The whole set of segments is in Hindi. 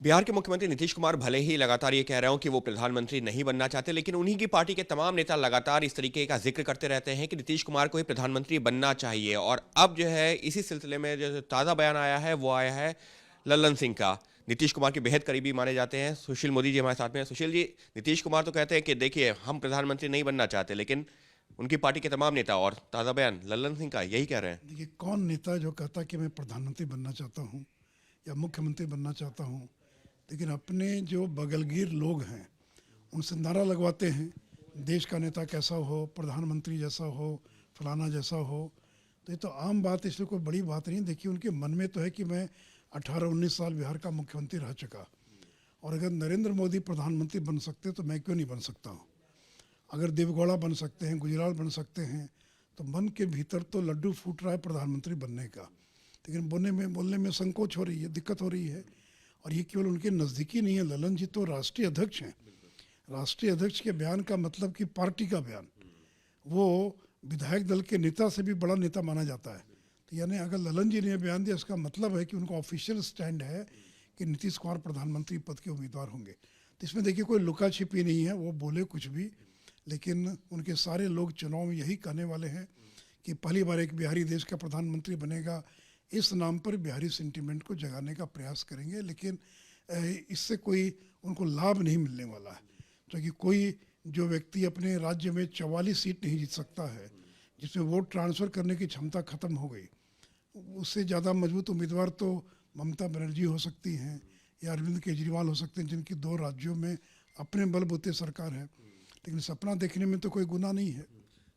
बिहार के मुख्यमंत्री नीतीश कुमार भले ही लगातार ये कह रहे हो कि वो प्रधानमंत्री नहीं बनना चाहते, लेकिन उन्हीं की पार्टी के तमाम नेता लगातार इस तरीके का जिक्र करते रहते हैं कि नीतीश कुमार को ही प्रधानमंत्री बनना चाहिए। और अब जो है इसी सिलसिले में जो ताज़ा बयान आया है वो आया है लल्लन सिंह का। नीतीश कुमार के बेहद करीबी माने जाते हैं। सुशील मोदी जी हमारे साथ में हैं। सुशील जी, नीतीश कुमार तो कहते हैं कि देखिए हम प्रधानमंत्री नहीं बनना चाहते, लेकिन उनकी पार्टी के तमाम नेता और ताज़ा बयान लल्लन सिंह का यही कह रहे हैं। देखिए, कौन नेता जो कहता कि मैं प्रधानमंत्री बनना चाहता हूँ या मुख्यमंत्री बनना चाहता हूँ, लेकिन अपने जो बगलगीर लोग हैं उनसे नारा लगवाते हैं देश का नेता कैसा हो, प्रधानमंत्री जैसा हो, फलाना जैसा हो। तो ये तो आम बात है, इसलिए कोई बड़ी बात नहीं। देखिए, उनके मन में तो है कि मैं 18-19 साल बिहार का मुख्यमंत्री रह चुका, और अगर नरेंद्र मोदी प्रधानमंत्री बन सकते तो मैं क्यों नहीं बन सकता हूँ। अगर देवगौड़ा बन सकते हैं, गुजराल बन सकते हैं, तो मन के भीतर तो लड्डू फूट रहा है प्रधानमंत्री बनने का, लेकिन बोलने में संकोच हो रही है, दिक्कत हो रही है। और ये केवल उनके नज़दीकी नहीं है, ललन जी तो राष्ट्रीय अध्यक्ष हैं। राष्ट्रीय अध्यक्ष के बयान का मतलब कि पार्टी का बयान, वो विधायक दल के नेता से भी बड़ा नेता माना जाता है। तो यानी अगर ललन जी ने बयान दिया, इसका मतलब है कि उनका ऑफिशियल स्टैंड है कि नीतीश कुमार प्रधानमंत्री पद के उम्मीदवार होंगे। तो इसमें देखिए कोई लुका छिपी नहीं है, वो बोले कुछ भी, लेकिन उनके सारे लोग चुनाव में यही कहने वाले हैं कि पहली बार एक बिहारी देश का प्रधानमंत्री बनेगा। इस नाम पर बिहारी सेंटिमेंट को जगाने का प्रयास करेंगे, लेकिन इससे कोई उनको लाभ नहीं मिलने वाला है, क्योंकि कोई जो व्यक्ति अपने राज्य में 44 सीट नहीं जीत सकता है, जिसमें वोट ट्रांसफ़र करने की क्षमता खत्म हो गई, उससे ज़्यादा मजबूत उम्मीदवार तो ममता बनर्जी हो सकती हैं या अरविंद केजरीवाल हो सकते हैं, जिनकी 2 राज्यों में अपने बलबूते सरकार है। लेकिन सपना देखने में तो कोई गुनाह नहीं है।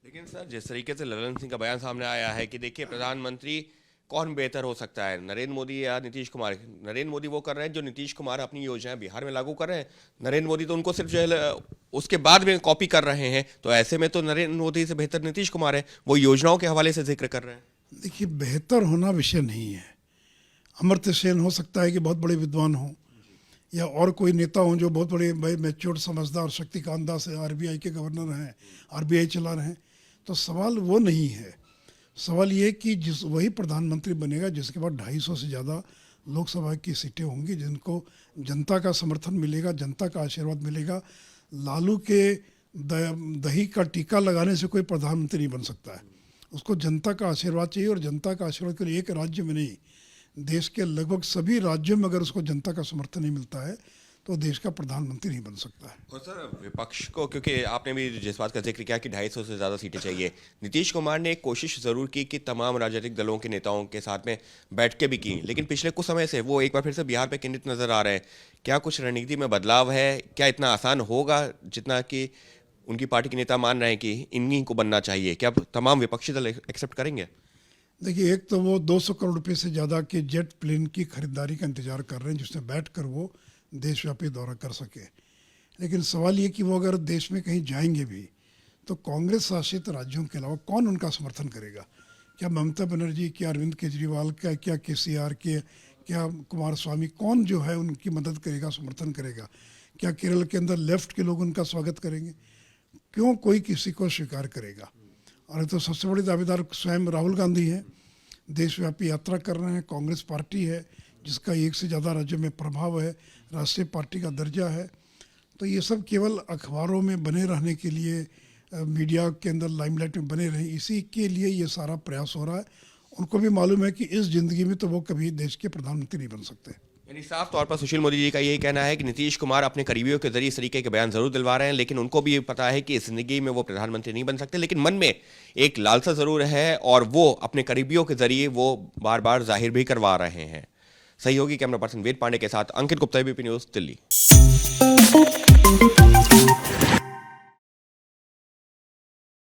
लेकिन सर, जिस तरीके से ललन सिंह का बयान सामने आया है कि देखिए प्रधानमंत्री कौन बेहतर हो सकता है, नरेंद्र मोदी या नीतीश कुमार। नरेंद्र मोदी वो कर रहे हैं जो नीतीश कुमार अपनी योजनाएं बिहार में लागू कर रहे हैं। नरेंद्र मोदी तो उनको सिर्फ जो है उसके बाद में कॉपी कर रहे हैं, तो ऐसे में तो नरेंद्र मोदी से बेहतर नीतीश कुमार है, वो योजनाओं के हवाले से जिक्र कर रहे हैं। देखिए, बेहतर होना विषय नहीं है। अमर्त्य सेन हो सकता है कि बहुत बड़े विद्वान हों, या और कोई नेता हों जो बहुत बड़े मैच्योर समझदार शक्तिकांत दास है, आरबीआई के गवर्नर हैं, आरबीआई चला रहे हैं। तो सवाल वो नहीं है। सवाल ये कि वही प्रधानमंत्री बनेगा जिसके बाद 250 से ज़्यादा लोकसभा की सीटें होंगी, जिनको जनता का समर्थन मिलेगा, जनता का आशीर्वाद मिलेगा। लालू के दही का टीका लगाने से कोई प्रधानमंत्री नहीं बन सकता है। उसको जनता का आशीर्वाद चाहिए, और जनता का आशीर्वाद के लिए एक राज्य में नहीं, देश के लगभग सभी राज्यों में अगर उसको जनता का समर्थन नहीं मिलता है तो देश का प्रधानमंत्री नहीं बन सकता है। और सर, विपक्ष को, क्योंकि आपने भी जिस बात का जिक्र किया कि 250 से ज़्यादा सीटें चाहिए, नीतीश कुमार ने एक कोशिश ज़रूर की कि तमाम राजनीतिक दलों के नेताओं के साथ में बैठ के भी की, लेकिन पिछले कुछ समय से वो एक बार फिर से बिहार पे केंद्रित नज़र आ रहे हैं। क्या कुछ रणनीति में बदलाव है? क्या इतना आसान होगा जितना कि उनकी पार्टी के नेता मान रहे हैं कि इन्हीं को बनना चाहिए? क्या तमाम विपक्षी दल एक्सेप्ट करेंगे? देखिए, एक तो वो 200 करोड़ रुपये से ज़्यादा के जेट प्लेन की खरीदारी का इंतजार कर रहे हैं, जिसमें बैठकर वो देशव्यापी दौरा कर सके। लेकिन सवाल ये कि वो अगर देश में कहीं जाएंगे भी तो कांग्रेस शासित राज्यों के अलावा कौन उनका समर्थन करेगा? क्या ममता बनर्जी, क्या अरविंद केजरीवाल, क्या केसीआर, क्या कुमार स्वामी, कौन जो है उनकी मदद करेगा, समर्थन करेगा? क्या केरल के अंदर लेफ्ट के लोग उनका स्वागत करेंगे? क्यों कोई किसी को स्वीकार करेगा? और तो सबसे बड़ी दावेदार स्वयं राहुल गांधी हैं, देशव्यापी यात्रा कर रहे हैं। कांग्रेस पार्टी है जिसका 1 से ज़्यादा राज्यों में प्रभाव है, राष्ट्रीय पार्टी का दर्जा है। तो ये सब केवल अखबारों में बने रहने के लिए, मीडिया के अंदर लाइमलाइट में बने रहे, इसी के लिए ये सारा प्रयास हो रहा है। उनको भी मालूम है कि इस ज़िंदगी में तो वो कभी देश के प्रधानमंत्री नहीं बन सकते। यानी साफ तौर पर सुशील मोदी जी का यही कहना है कि नीतीश कुमार अपने करीबियों के जरिए इस तरीके के बयान जरूर दिलवा रहे हैं, लेकिन उनको भी ये पता है कि इस जिंदगी में वो प्रधानमंत्री नहीं बन सकते, लेकिन मन में एक लालसा जरूर है और वो अपने करीबियों के जरिए वो बार बार जाहिर भी करवा रहे हैं। सहयोगी कैमरा पर्सन वेद पांडे के साथ अंकित गुप्ता, एबीपी न्यूज, दिल्ली।